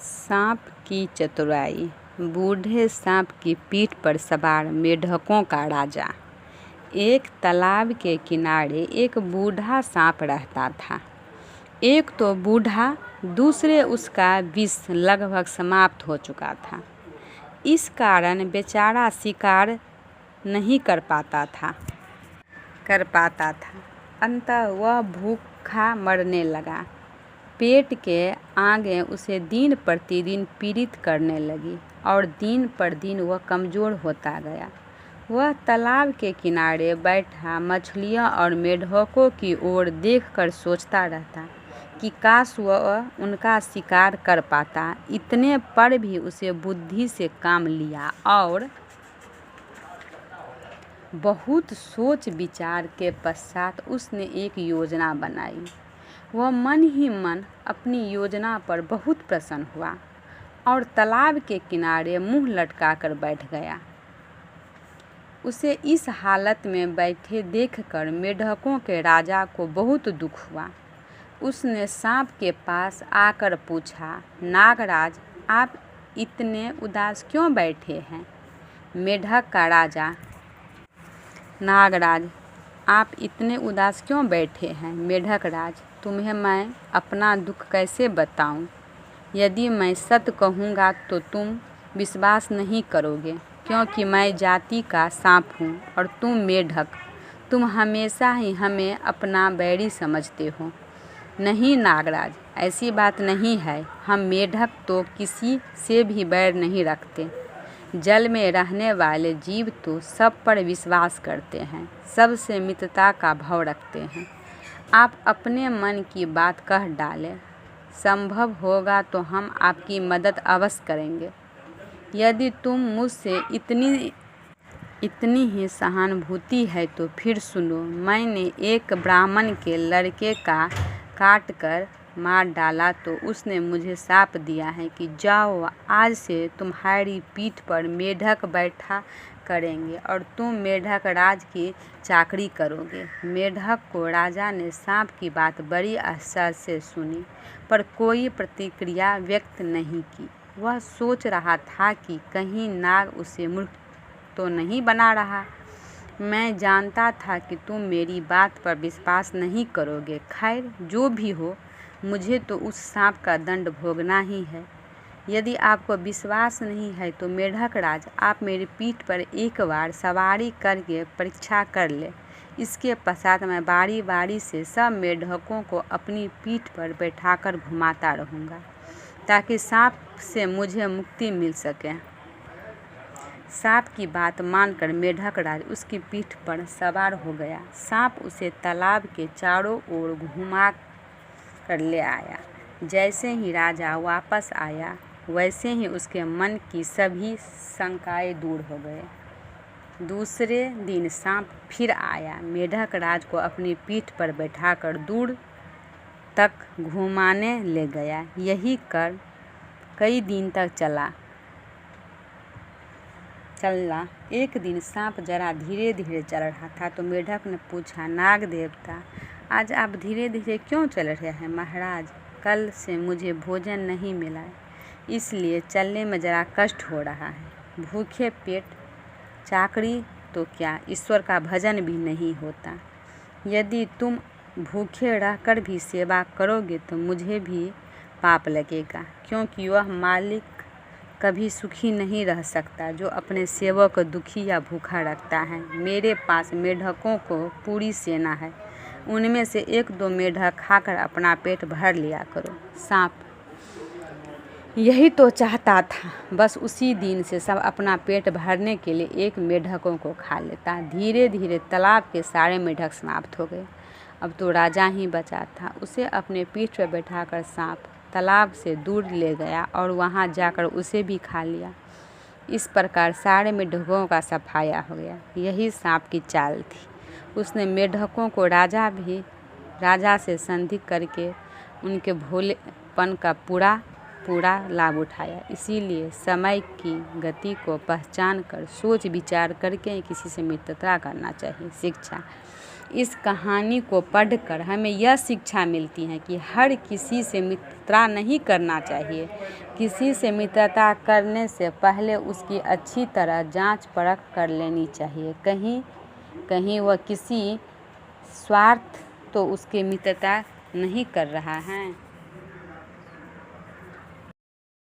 सांप की चतुराई। बूढ़े सांप की पीठ पर सवार मेढकों का राजा। एक तालाब के किनारे एक बूढ़ा सांप रहता था। एक तो बूढ़ा, दूसरे उसका विष लगभग समाप्त हो चुका था। इस कारण बेचारा शिकार नहीं कर पाता था। अंततः वह भूखा मरने लगा। पेट के आगे उसे दिन प्रतिदिन पीड़ित करने लगी और दिन पर दिन वह कमज़ोर होता गया। वह तालाब के किनारे बैठा मछलियों और मेढकों की ओर देखकर सोचता रहता कि काश वह उनका शिकार कर पाता। इतने पर भी उसे बुद्धि से काम लिया और बहुत सोच विचार के पश्चात उसने एक योजना बनाई। वह मन ही मन अपनी योजना पर बहुत प्रसन्न हुआ और तालाब के किनारे मुंह लटकाकर बैठ गया। उसे इस हालत में बैठे देखकर मेढकों के राजा को बहुत दुख हुआ। उसने सांप के पास आकर पूछा, नागराज, आप इतने उदास क्यों बैठे हैं? मेढक का राजा, नागराज, आप इतने उदास क्यों बैठे हैं? मेढक राज, तुम्हें मैं अपना दुख कैसे बताऊं? यदि मैं सत्य कहूँगा तो तुम विश्वास नहीं करोगे, क्योंकि मैं जाति का सांप हूँ और तुम मेढक। तुम हमेशा ही हमें अपना बैरी समझते हो। नहीं नागराज, ऐसी बात नहीं है। हम मेढक तो किसी से भी बैर नहीं रखते। जल में रहने वाले जीव तो सब पर विश्वास करते हैं, सबसे मित्रता का भाव रखते हैं। आप अपने मन की बात कह डालें। संभव होगा तो हम आपकी मदद अवश्य करेंगे। यदि तुम मुझसे इतनी ही सहानुभूति है तो फिर सुनो। मैंने एक ब्राह्मण के लड़के का काट कर मार डाला तो उसने मुझे शाप दिया है कि जाओ, आज से तुम्हारी पीठ पर मेढक बैठा करेंगे और तुम मेढक राज की चाकरी करोगे। मेढक को राजा ने सांप की बात बड़ी आस्था से सुनी, पर कोई प्रतिक्रिया व्यक्त नहीं की। वह सोच रहा था कि कहीं नाग उसे मूर्ख तो नहीं बना रहा। मैं जानता था कि तुम मेरी बात पर विश्वास नहीं करोगे। खैर, जो भी हो, मुझे तो उस सांप का दंड भोगना ही है। यदि आपको विश्वास नहीं है तो मेढक राज, आप मेरी पीठ पर एक बार सवारी करके परीक्षा कर ले। इसके पश्चात मैं बारी बारी से सब मेढकों को अपनी पीठ पर बैठाकर घुमाता रहूँगा, ताकि सांप से मुझे मुक्ति मिल सके। सांप की बात मानकर मेढक राज उसकी पीठ पर सवार हो गया। सांप उसे तालाब के चारों ओर घुमा कर ले आया। जैसे ही राजा वापस आया, वैसे ही उसके मन की सभी शंकाएं दूर हो गए। दूसरे दिन सांप फिर आया। मेढक राज को अपनी पीठ पर बैठाकर दूर तक घुमाने ले गया। यही कर कई दिन तक चला। एक दिन सांप जरा धीरे धीरे चल रहा था तो मेढक ने पूछा, नाग देवता, आज आप धीरे धीरे क्यों चल रहे हैं? महाराज, कल से मुझे भोजन नहीं मिला है, इसलिए चलने में ज़रा कष्ट हो रहा है। भूखे पेट चाकरी तो क्या, ईश्वर का भजन भी नहीं होता। यदि तुम भूखे रहकर भी सेवा करोगे तो मुझे भी पाप लगेगा, क्योंकि वह मालिक कभी सुखी नहीं रह सकता जो अपने सेवक को दुखी या भूखा रखता है। मेरे पास मेढकों को पूरी सेना है, उनमें से एक दो मेढक खाकर अपना पेट भर लिया करो। सांप यही तो चाहता था, बस उसी दिन से सब अपना पेट भरने के लिए एक मेढकों को खा लेता। धीरे धीरे तालाब के सारे मेढक समाप्त हो गए। अब तो राजा ही बचा था। उसे अपने पीठ पर बैठाकर सांप तालाब से दूर ले गया और वहां जाकर उसे भी खा लिया। इस प्रकार सारे मेढकों का सफाया हो गया। यही सांप की चाल थी। उसने मेढकों को राजा से संधि करके उनके भोलेपन का पूरा लाभ उठाया। इसीलिए समय की गति को पहचान कर सोच विचार करके किसी से मित्रता करना चाहिए। शिक्षा, इस कहानी को पढ़कर हमें यह शिक्षा मिलती है कि हर किसी से मित्रता नहीं करना चाहिए। किसी से मित्रता करने से पहले उसकी अच्छी तरह जांच परख कर लेनी चाहिए। कहीं वह किसी स्वार्थ तो उसकी मित्रता नहीं कर रहा है।